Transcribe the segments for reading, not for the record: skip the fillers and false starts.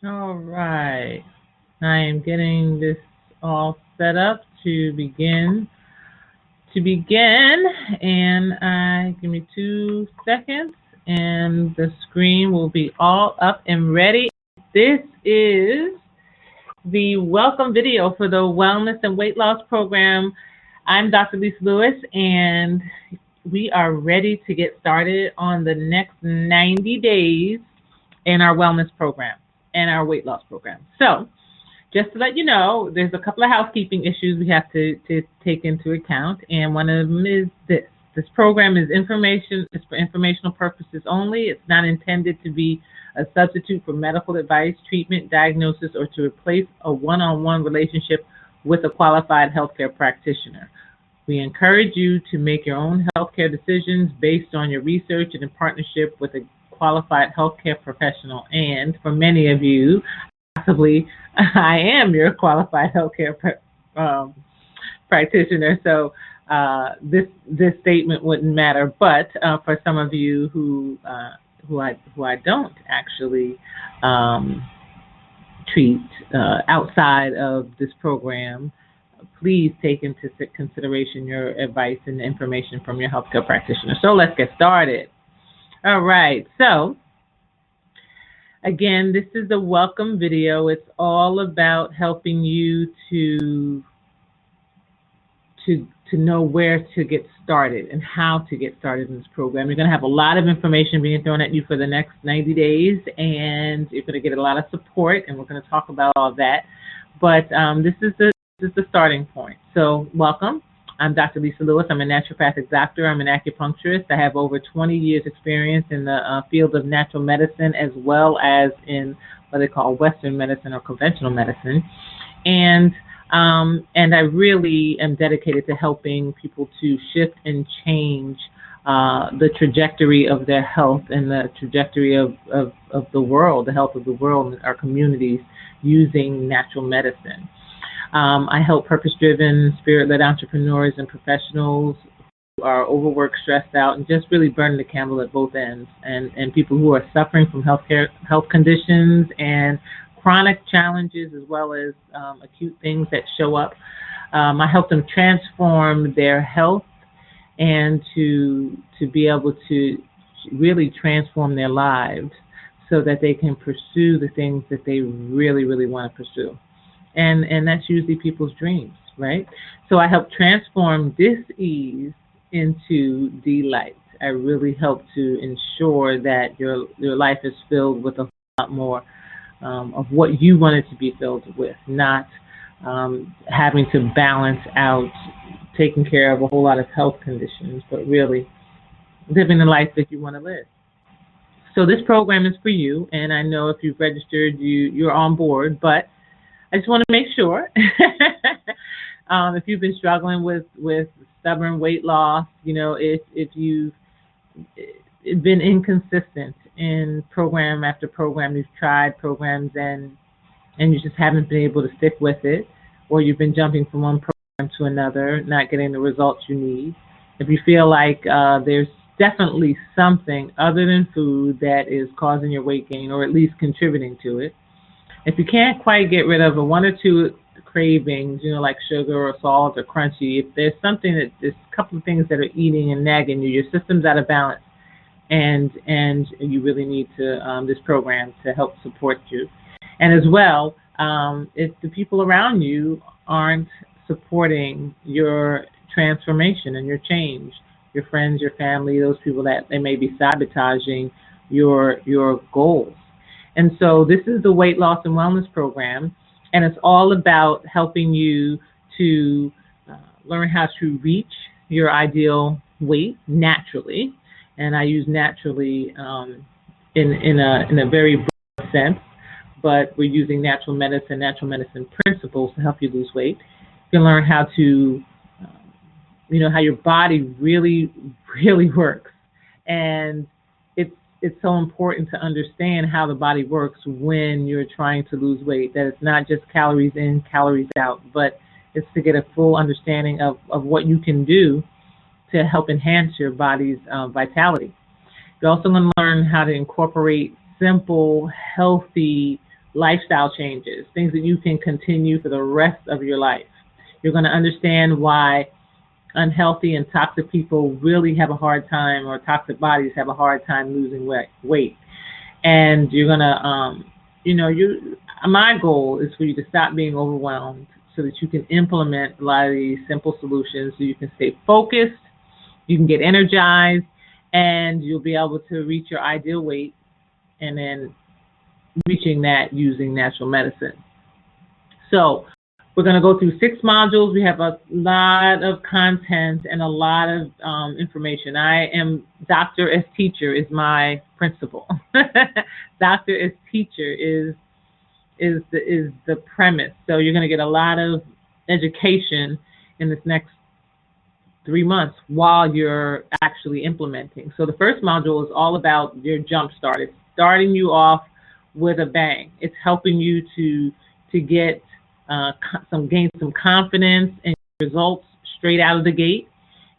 All right. I am getting this all set up to begin. And give me 2 seconds, and the screen will be all up and ready. This is the welcome video for the Wellness and Weight Loss Program. I'm Dr. Lisa Lewis, and we are ready to get started on the next 90 days in our wellness program and our weight loss program. So, just to let you know, there's a couple of housekeeping issues we have to take into account, and one of them is this. This program is information. It's for informational purposes only. It's not intended to be a substitute for medical advice, treatment, diagnosis, or to replace a one-on-one relationship with a qualified healthcare practitioner. We encourage you to make your own healthcare decisions based on your research and in partnership with a qualified healthcare professional. And for many of you, possibly I am your qualified healthcare practitioner, so this statement wouldn't matter. But for some of you who I don't actually treat outside of this program, please take into consideration your advice and information from your healthcare practitioner. So let's get started. All right. So again, this is a welcome video. It's all about helping you to know where to get started and how to get started in this program. You're going to have a lot of information being thrown at you for the next 90 days, and you're going to get a lot of support, and we're going to talk about all that. But this is the starting point. So welcome. I'm Dr. Lisa Lewis. I'm a naturopathic doctor. I'm an acupuncturist. I have over 20 years experience in the field of natural medicine, as well as in what they call Western medicine or conventional medicine. And I really am dedicated to helping people to shift and change the trajectory of their health and the trajectory of the world, the health of the world and our communities using natural medicine. I help purpose-driven, spirit-led entrepreneurs and professionals who are overworked, stressed out, and just really burning the candle at both ends, and people who are suffering from health conditions and chronic challenges, as well as acute things that show up. I help them transform their health and to be able to really transform their lives so that they can pursue the things that they really, really want to pursue. And that's usually people's dreams, right? So I help transform dis-ease into delight. I really help to ensure that your life is filled with a lot more of what you want it to be filled with, not having to balance out taking care of a whole lot of health conditions, but really living the life that you want to live. So this program is for you, and I know if you've registered, you're on board, but I just want to make sure if you've been struggling with stubborn weight loss, if you've been inconsistent in program after program, you've tried programs and you just haven't been able to stick with it, or you've been jumping from one program to another, not getting the results you need. If you feel like there's definitely something other than food that is causing your weight gain, or at least contributing to it. If you can't quite get rid of one or two cravings, like sugar or salt or crunchy, if there's there's a couple of things that are eating and nagging you, your system's out of balance, and you really need this program to help support you. And as well, if the people around you aren't supporting your transformation and your change, your friends, your family, those people that they may be sabotaging your goals. And so this is the Weight Loss and Wellness Program, and it's all about helping you to learn how to reach your ideal weight naturally. And I use naturally in a very broad sense, but we're using natural medicine principles to help you lose weight. You can learn how to, how your body really, really works. And it's so important to understand how the body works when you're trying to lose weight, that it's not just calories in, calories out, but it's to get a full understanding of what you can do to help enhance your body's vitality. You're also going to learn how to incorporate simple, healthy lifestyle changes, things that you can continue for the rest of your life. You're going to understand why unhealthy and toxic people really have a hard time, or toxic bodies have a hard time losing weight. And you're going to, my goal is for you to stop being overwhelmed so that you can implement a lot of these simple solutions so you can stay focused, you can get energized, and you'll be able to reach your ideal weight, and then reaching that using natural medicine. So we're going to go through 6 modules. We have a lot of content and a lot of information. I am Dr. as Teacher is my principle. Dr. as Teacher is the premise. So you're going to get a lot of education in this next 3 months while you're actually implementing. So the first module is all about your jump start. It's starting you off with a bang. It's helping you to get gain some confidence in results straight out of the gate,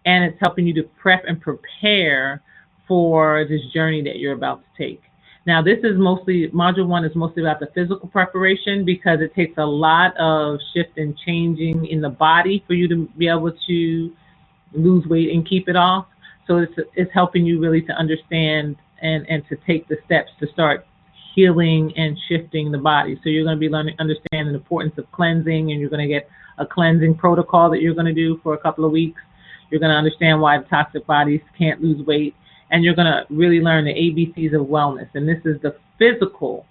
and it's helping you to prep and prepare for this journey that you're about to take. Now, this is mostly, module 1 is mostly about the physical preparation, because it takes a lot of shift and changing in the body for you to be able to lose weight and keep it off. So it's helping you really to understand and to take the steps to start healing and shifting the body. So you're going to be understanding the importance of cleansing, and you're going to get a cleansing protocol that you're going to do for a couple of weeks. You're going to understand why the toxic bodies can't lose weight, and you're going to really learn the ABCs of wellness. And this is the physical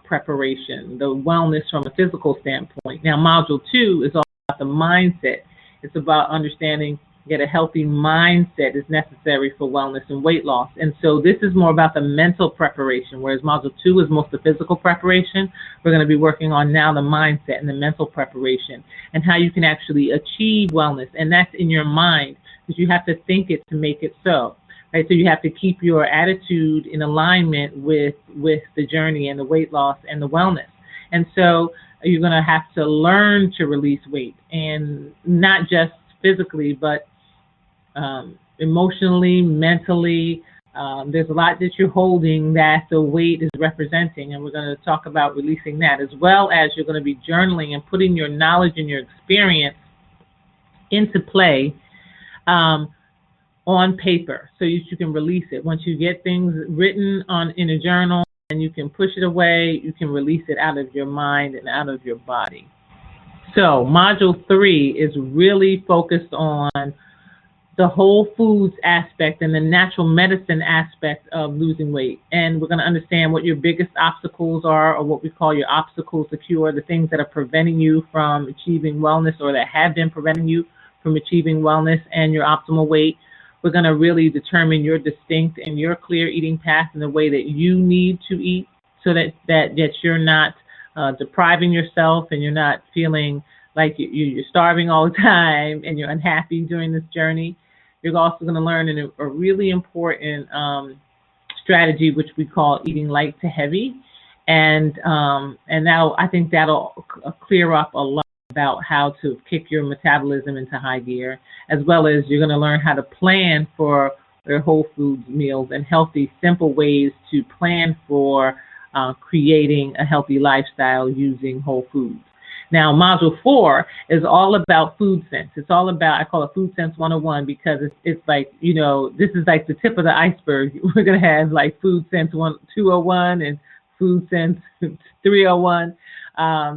preparation, the wellness from a physical standpoint. Now, module 2 is all about the mindset. It's about understanding that a healthy mindset is necessary for wellness and weight loss. And so this is more about the mental preparation, whereas module 2 is most the physical preparation. We're going to be working on now the mindset and the mental preparation and how you can actually achieve wellness. And that's in your mind, because you have to think it to make it so. Right? So you have to keep your attitude in alignment with the journey and the weight loss and the wellness. And so you're going to have to learn to release weight, and not just physically, but emotionally, mentally. There's a lot that you're holding that the weight is representing, and we're going to talk about releasing that, as well as you're going to be journaling and putting your knowledge and your experience into play on paper, so you can release it. Once you get things written in a journal, and you can push it away, you can release it out of your mind and out of your body. So module 3 is really focused on the whole foods aspect and the natural medicine aspect of losing weight. And we're going to understand what your biggest obstacles are, or what we call your obstacles to cure, the things that are preventing you from achieving wellness, or that have been preventing you from achieving wellness and your optimal weight. We're going to really determine your distinct and your clear eating path and the way that you need to eat, so that you're not depriving yourself, and you're not feeling like you're starving all the time and you're unhappy during this journey. You're also going to learn a really important strategy, which we call eating light to heavy, and now I think that'll clear up a lot about how to kick your metabolism into high gear, as well as you're going to learn how to plan for your whole foods meals and healthy, simple ways to plan for creating a healthy lifestyle using whole foods. Now, module 4 is all about food sense. It's all about, I call it Food Sense 101, because it's like, this is like the tip of the iceberg. We're going to have like Food Sense 201 and Food Sense 301,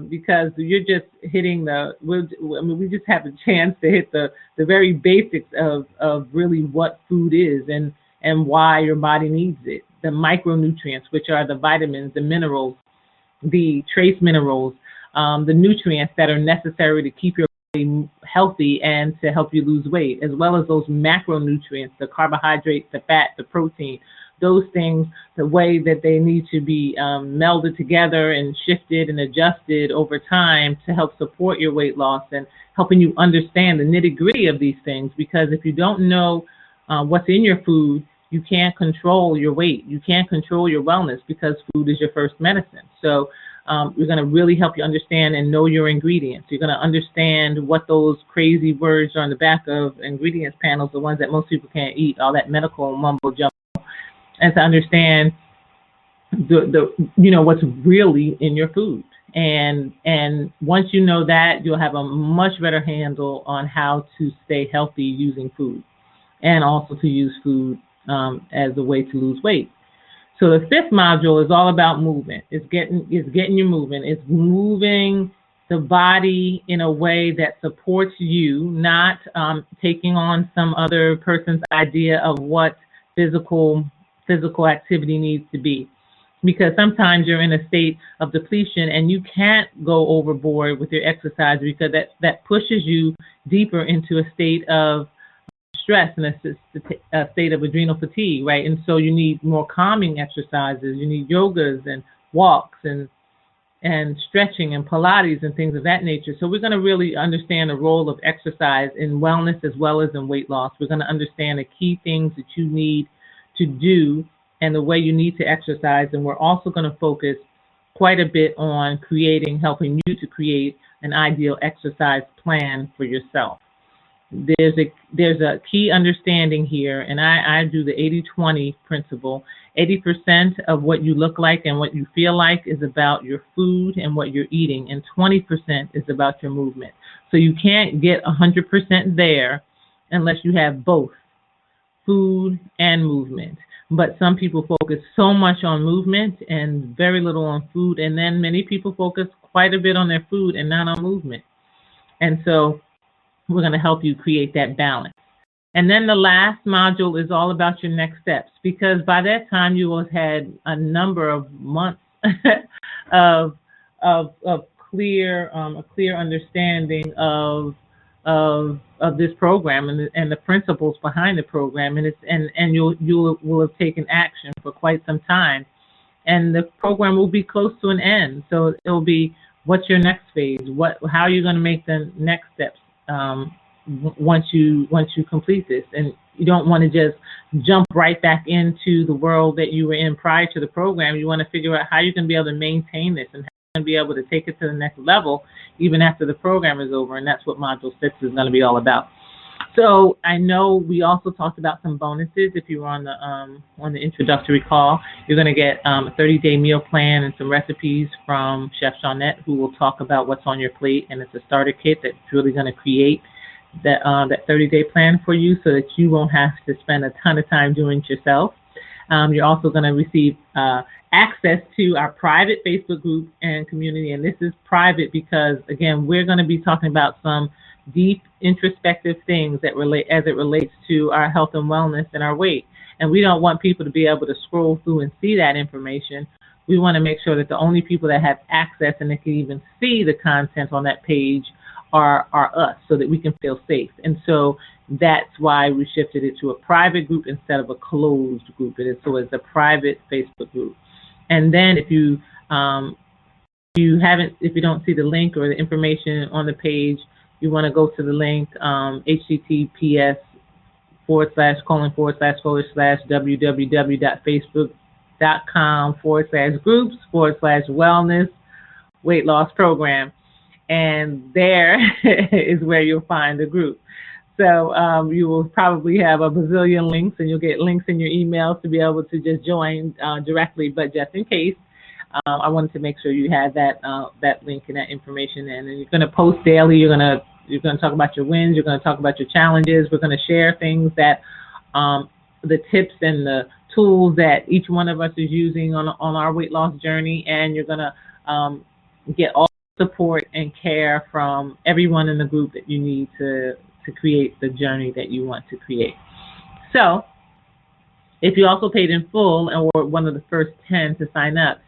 because you're just hitting we just have a chance to hit the very basics of really what food is and why your body needs it. The micronutrients, which are the vitamins, the minerals, the trace minerals, the nutrients that are necessary to keep your body healthy and to help you lose weight, as well as those macronutrients, the carbohydrates, the fat, the protein, those things, the way that they need to be melded together and shifted and adjusted over time to help support your weight loss, and helping you understand the nitty-gritty of these things. Because if you don't know what's in your food, you can't control your weight. You can't control your wellness, because food is your first medicine. So we're going to really help you understand and know your ingredients. You're going to understand what those crazy words are on the back of ingredients panels, the ones that most people can't eat, all that medical mumbo jumbo, and to understand what's really in your food. And once you know that, you'll have a much better handle on how to stay healthy using food, and also to use food as a way to lose weight. So the fifth module is all about movement. It's getting you moving. It's moving the body in a way that supports you, not taking on some other person's idea of what physical activity needs to be. Because sometimes you're in a state of depletion and you can't go overboard with your exercise, because that pushes you deeper into a state of stress and a state of adrenal fatigue, right? And so you need more calming exercises. You need yogas and walks and stretching and Pilates and things of that nature. So we're going to really understand the role of exercise in wellness as well as in weight loss. We're going to understand the key things that you need to do and the way you need to exercise. And we're also going to focus quite a bit on helping you to create an ideal exercise plan for yourself. There's a key understanding here, and I do the 80-20 principle. 80% of what you look like and what you feel like is about your food and what you're eating, and 20% is about your movement. So you can't get 100% there unless you have both food and movement. But some people focus so much on movement and very little on food, and then many people focus quite a bit on their food and not on movement. And so we're going to help you create that balance. And then the last module is all about your next steps, because by that time you will have had a number of months of clear understanding of this program and the principles behind the program, and you will have taken action for quite some time, and the program will be close to an end. So it will be, what's your next phase? How are you going to make the next steps once you complete this? And you don't want to just jump right back into the world that you were in prior to the program. You want to figure out how you're going to be able to maintain this and how you're going to be able to take it to the next level even after the program is over. And that's what Module 6 is going to be all about. So I know we also talked about some bonuses. If you were on the introductory call, you're going to get a 30-day meal plan and some recipes from Chef Shawnette, who will talk about what's on your plate. And it's a starter kit that's really going to create that 30-day plan for you, so that you won't have to spend a ton of time doing it yourself. You're also going to receive access to our private Facebook group and community. And this is private because, again, we're going to be talking about some deep introspective things that as it relates to our health and wellness and our weight. And we don't want people to be able to scroll through and see that information. We want to make sure that the only people that have access and that can even see the content on that page are us, so that we can feel safe. And so that's why we shifted it to a private group instead of a closed group. So it's a private Facebook group. And then if you don't see the link or the information on the page, you want to go to the link, https://www.facebook.com/groups/wellness weight loss program. And there is where you'll find the group. So you will probably have a bazillion links, and you'll get links in your emails to be able to just join directly. But just in case, I wanted to make sure you had that link and that information in. And you're going to post daily. You're going to talk about your wins. You're going to talk about your challenges. We're going to share things that the tips and the tools that each one of us is using on our weight loss journey. And you're going to get all support and care from everyone in the group that you need to create the journey that you want to create. So if you also paid in full and were one of the first 10 to sign up,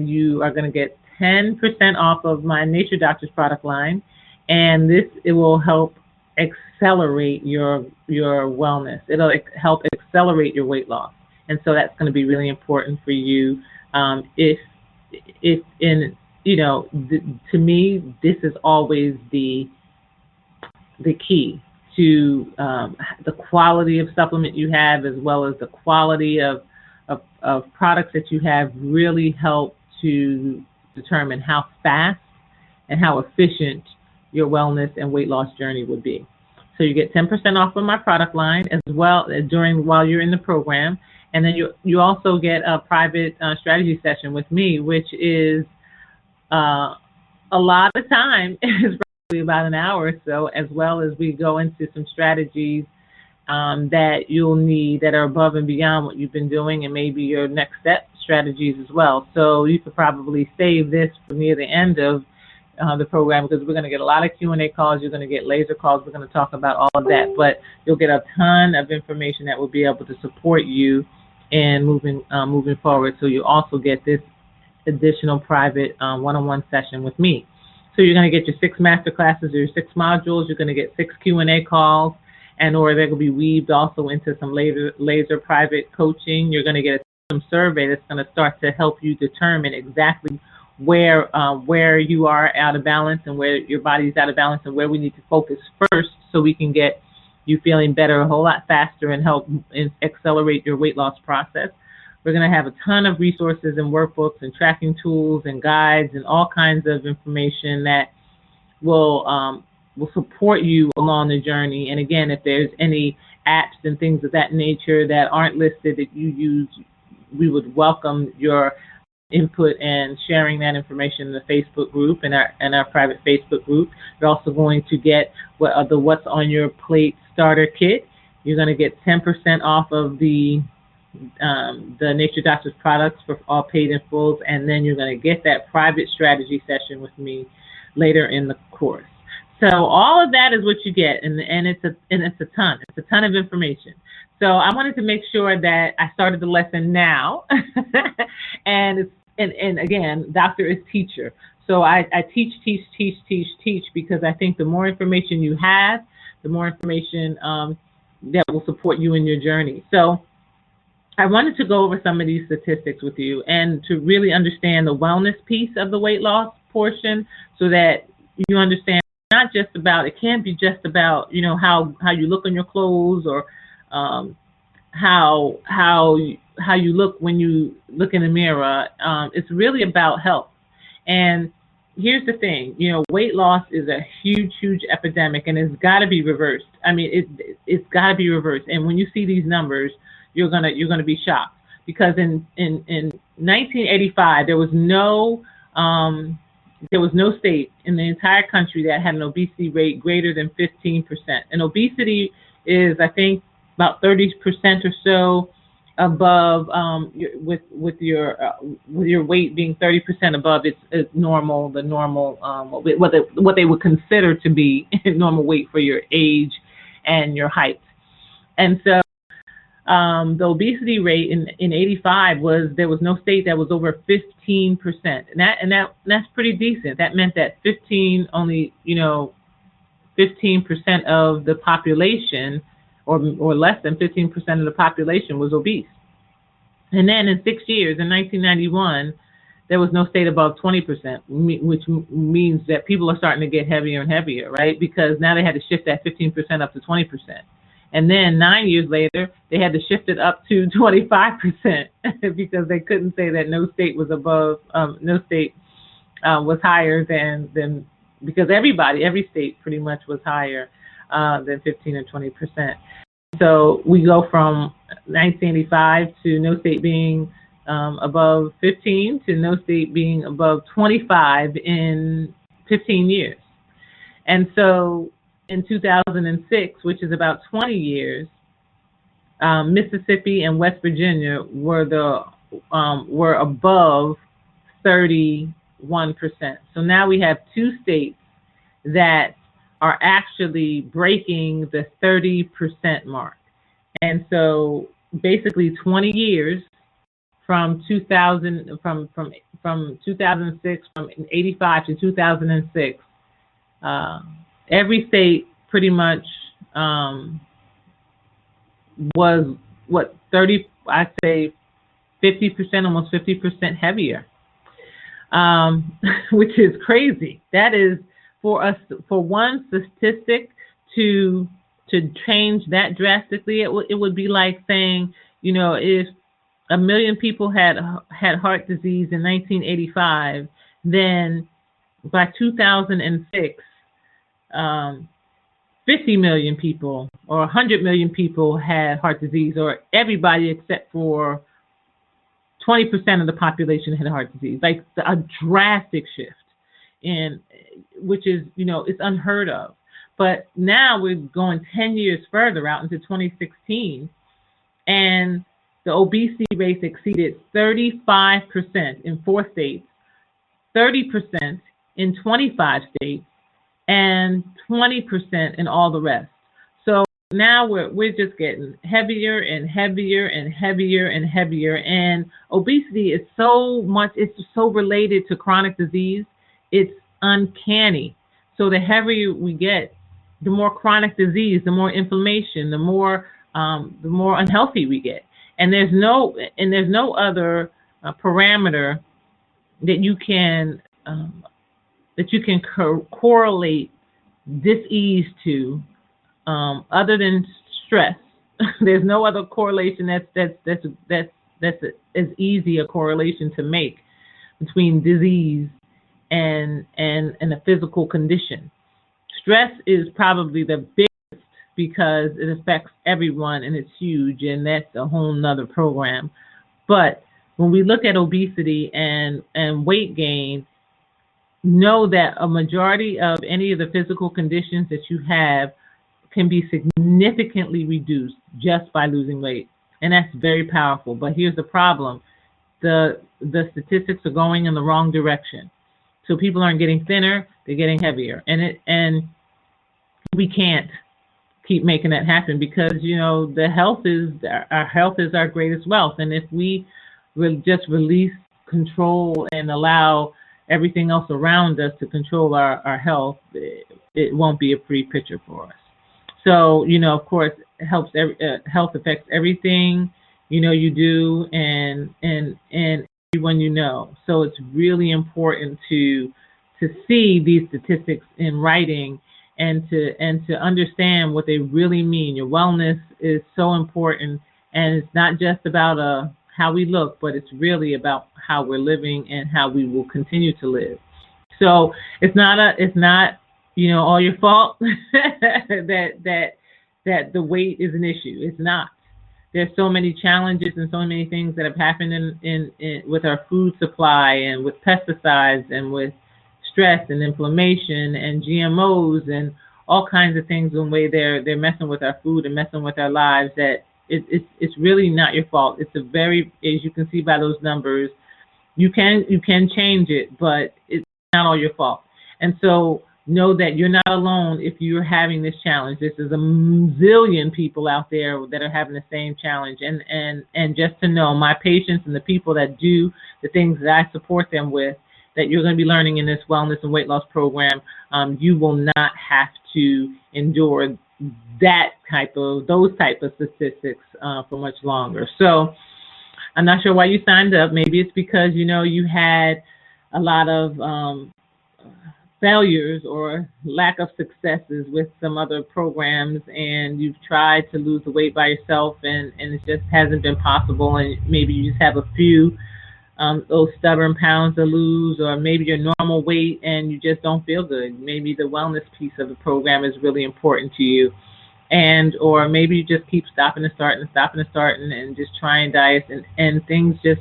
you are going to get 10% off of my Nature Doctors product line, and it will help accelerate your wellness. It'll help accelerate your weight loss, and so that's going to be really important for you. To me, this is always the key to the quality of supplement you have, as well as the quality of products that you have, really help to determine how fast and how efficient your wellness and weight loss journey would be. So you get 10% off of my product line as well while you're in the program. And then you also get a private strategy session with me, which is uh, a lot of time. It's probably about an hour or so, as well as we go into some strategies that you'll need that are above and beyond what you've been doing, and maybe your next step strategies as well. So you could probably save this for near the end of the program, because we're going to get a lot of Q&A calls. You're going to get laser calls. We're going to talk about all of that, but you'll get a ton of information that will be able to support you in moving forward. So you also get this additional private one-on-one session with me. So you're going to get your 6 master classes or your 6 modules. You're going to get 6 Q&A calls, and or they're going to be weaved also into some laser private coaching. You're going to get some survey that's going to start to help you determine exactly where you are out of balance and where your body's out of balance and where we need to focus first, so we can get you feeling better a whole lot faster and help accelerate your weight loss process. We're going to have a ton of resources and workbooks and tracking tools and guides and all kinds of information that will support you along the journey. And again, if there's any apps and things of that nature that aren't listed that you use, we would welcome your input and sharing that information in the Facebook group and our private Facebook group. You're also going to get the What's on Your Plate starter kit. You're going to get 10% off of the Nature Doctors products for all paid in fulls, and then you're going to get that private strategy session with me later in the course. So all of that is what you get, and it's a ton. It's a ton of information. So I wanted to make sure that I started the lesson now, and again, doctor is teacher. So I teach because I think the more information you have, the more information that will support you in your journey. So I wanted to go over some of these statistics with you and to really understand the wellness piece of the weight loss portion, so that you understand not just about, it can't be just about, you know, how you look on your clothes, or how you look when you look in the mirror. It's really about health. And here's the thing, you know, weight loss is a huge epidemic, and it's got to be reversed. I mean, it's got to be reversed. And when you see these numbers, you're gonna be shocked, because in 1985 there was no state in the entire country that had an obesity rate greater than 15%. And obesity is, I think, about 30% or so above, with your weight being 30% above it's normal, the normal, what they would consider to be normal weight for your age and your height. And so the obesity rate in 85 there was no state that was over 15%, and that's pretty decent. That meant that 15% of the population, or less than 15% of the population, was obese. And then in 6 years, in 1991, there was no state above 20%, which means that people are starting to get heavier and heavier, right? Because now they had to shift that 15% up to 20%. And then 9 years later, they had to shift it up to 25% because they couldn't say that no state was above, no state was higher than, because every state pretty much was higher than 15 or 20%. So we go from 1985 to no state being above 15 to no state being above 25 in 15 years. And so in 2006, which is about 20 years, Mississippi and West Virginia were above 31%. So now we have 2 states that are actually breaking the 30% mark. And so basically 20 years from 2006, from 85 to 2006, every state pretty much was, what, 30, I'd say 50%, almost 50% heavier, which is crazy. That is, for us, for one statistic to change that drastically, it would be like saying, you know, if 1 million people had heart disease in 1985, then by 2006, 50 million people or 100 million people had heart disease, or everybody except for 20% of the population had heart disease. Like a drastic shift, in which is, it's unheard of. But now we're going 10 years further out into 2016, and the obesity rate exceeded 35% in 4 states, 30% in 25 states, and 20% in all the rest. So now we're just getting heavier and heavier and heavier and heavier. And obesity is it's so related to chronic disease. It's uncanny. So the heavier we get, the more chronic disease, the more inflammation, the more unhealthy we get. And there's no other parameter that you can correlate disease to, other than stress. There's no other correlation that's as easy a correlation to make between disease and a physical condition. Stress is probably the biggest because it affects everyone and it's huge, and that's a whole nother program. But when we look at obesity and weight gain, know that a majority of any of the physical conditions that you have can be significantly reduced just by losing weight. And that's very powerful. But here's the problem. The statistics are going in the wrong direction. So people aren't getting thinner, they're getting heavier. And we can't keep making that happen because, our health is our greatest wealth. And if we will just release control and allow everything else around us to control our health, it won't be a pretty picture for us. So, of course, health affects everything, you do, and everyone you know. So it's really important to see these statistics in writing and to understand what they really mean. Your wellness is so important, and it's not just about how we look, but it's really about how we're living and how we will continue to live. So it's not all your fault that the weight is an issue. It's not. There's so many challenges and so many things that have happened in with our food supply and with pesticides and with stress and inflammation and GMOs and all kinds of things. In the way they're messing with our food and messing with our lives, that it's really not your fault. It's a very, as you can see by those numbers, you can change it, but it's not all your fault. And so know that you're not alone if you're having this challenge. There's a zillion people out there that are having the same challenge. And just to know, my patients and the people that do the things that I support them with, that you're going to be learning in this wellness and weight loss program, you will not have to endure those type of statistics for much longer. So I'm not sure why you signed up. Maybe it's because you had a lot of failures or lack of successes with some other programs, and you've tried to lose the weight by yourself, and it just hasn't been possible, and maybe you just have a few those stubborn pounds to lose, or maybe your normal weight and you just don't feel good. Maybe the wellness piece of the program is really important to you, or maybe you just keep stopping and starting and just trying diets, and things just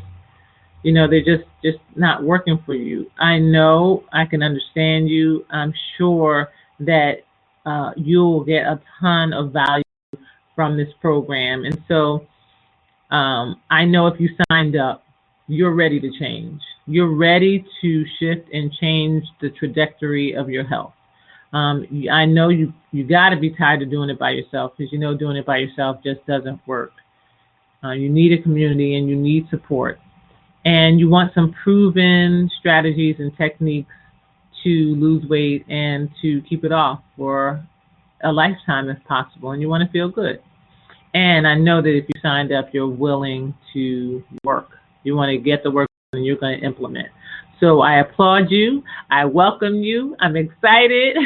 they're just not working for you. I know, I can understand you. I'm sure that you'll get a ton of value from this program. And so I know if you signed up, you're ready to change. You're ready to shift and change the trajectory of your health. I know you got to be tired of doing it by yourself, because doing it by yourself just doesn't work. You need a community and you need support. And you want some proven strategies and techniques to lose weight and to keep it off for a lifetime if possible. And you want to feel good. And I know that if you signed up, you're willing to work. You want to get the work done and you're going to implement. So I applaud you. I welcome you. I'm excited.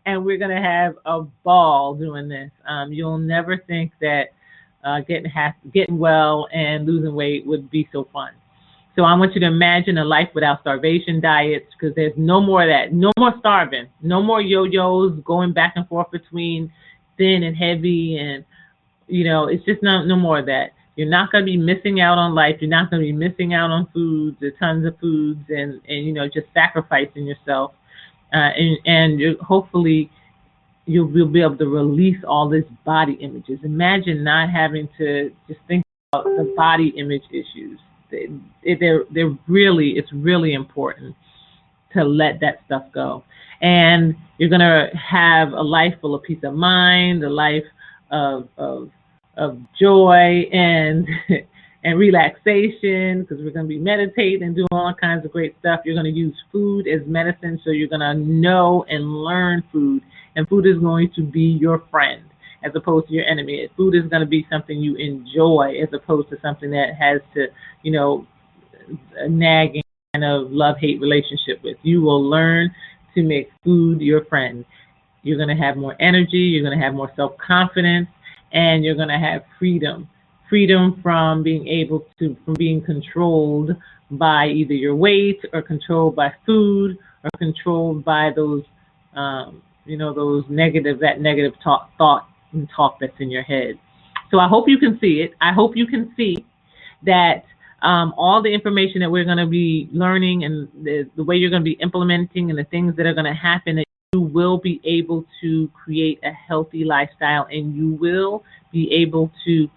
And we're going to have a ball doing this. You'll never think that getting well and losing weight would be so fun. So I want you to imagine a life without starvation diets, because there's no more of that. No more starving. No more yo-yos going back and forth between thin and heavy, and it's just no more of that. You're not going to be missing out on life. You're not going to be missing out on foods, or tons of foods, and just sacrificing yourself. And hopefully you'll be able to release all these body images. Imagine not having to just think about the body image issues. It's really important to let that stuff go. And you're going to have a life full of peace of mind, a life of joy and and relaxation, because we're going to be meditating and doing all kinds of great stuff. You're going to use food as medicine, so you're going to know and learn food, and food is going to be your friend as opposed to your enemy. Food is going to be something you enjoy as opposed to something that has to, a nagging kind of love-hate relationship with. You will learn to make food your friend. You're going to have more energy, you're going to have more self-confidence, and you're going to have freedom. Freedom from being controlled by either your weight, or controlled by food, or controlled by those, those negative talk that's in your head. So I hope you can see it. I hope you can see that all the information that we're going to be learning, and the way you're going to be implementing, and the things that are going to happen, that you will be able to create a healthy lifestyle, and you will be able to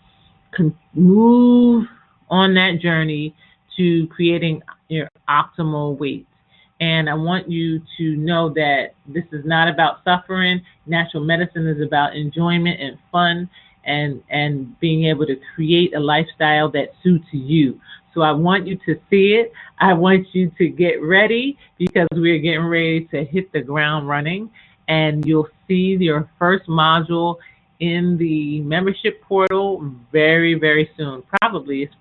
move on that journey to creating your optimal weight. And I want you to know that this is not about suffering. Natural medicine is about enjoyment and fun, and being able to create a lifestyle that suits you. So I want you to see it. I want you to get ready, because we're getting ready to hit the ground running, and you'll see your first module in the membership portal very, very soon. It's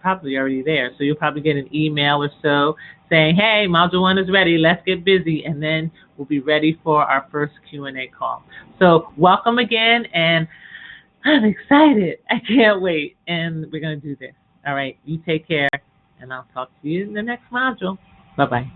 probably already there. So you'll probably get an email or so saying, hey, module 1 is ready, let's get busy, and then we'll be ready for our first Q&A call. So welcome again, and I'm excited. I can't wait, and we're going to do this. All right, you take care, and I'll talk to you in the next module. Bye-bye.